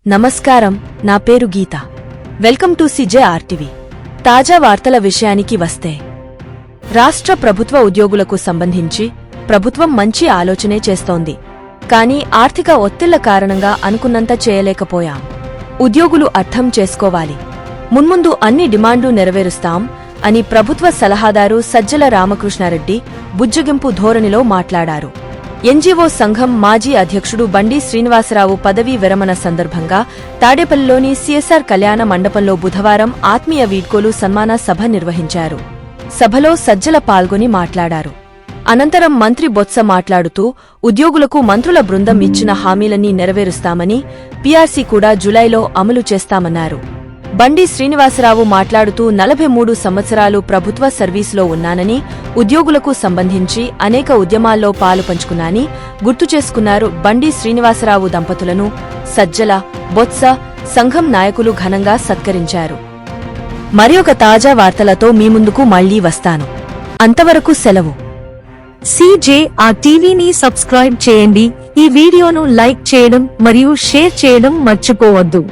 నమస్కారం, నా పేరు గీత. Welcome to CJRTV. తాజా వార్తల విషయానికి వస్తే, రాష్ట్ర ప్రభుత్వ ఉద్యోగులకు సంబంధించి ప్రభుత్వం మంచి ఆలోచనే చేస్తోంది. కానీ ఆర్థిక ఒత్తిళ్ల కారణంగా అనుకున్నంత చేయలేకపోయాం. ఉద్యోగులు అర్థం చేసుకోవాలి. మున్ముందు అన్ని డిమాండ్లు నెరవేరుస్తాం అని ప్రభుత్వ సలహాదారు సజ్జల రామకృష్ణారెడ్డి బుజ్జగింపు ధోరణిలో మాట్లాడారు. ఎన్జీఓ సంఘం మాజీ అధ్యక్షుడు బండి శ్రీనివాసరావు పదవీ విరమణ సందర్భంగా తాడేపల్లిలోని సిఎస్ఆర్ కళ్యాణ మండపంలో బుధవారం ఆత్మీయ వీడ్కోలు సన్మాన సభ నిర్వహించారు. సభలో సజ్జల పాల్గొని మాట్లాడారు. అనంతరం మంత్రి బొత్స మాట్లాడుతూ, ఉద్యోగులకు మంత్రుల బృందం ఇచ్చిన హామీలన్నీ నెరవేరుస్తామని, పీఆర్సీ కూడా జులైలో అమలు చేస్తామన్నారు. బండి శ్రీనివాసరావు మాట్లాడుతూ 43 సంవత్సరాలు ప్రభుత్వ సర్వీసులో ఉన్నానని, ఉద్యోగులకు సంబంధించి అనేక ఉద్యమాల్లో పాలు పంచుకున్నాని గుర్తు చేసుకున్నారు. బండి శ్రీనివాసరావు దంపతులను సజ్జల, బొత్స, సంఘం నాయకులు ఘనంగా సత్కరించారు. మరియొక తాజా వార్తలతో మీ ముందుకు మళ్లీ వస్తాను. అంతవరకు సెలవు. CJRTVని సబ్స్క్రైబ్ చేయండి. ఈ వీడియోను లైక్ చేయడం మరియు షేర్ చేయడం మర్చిపోవద్దు.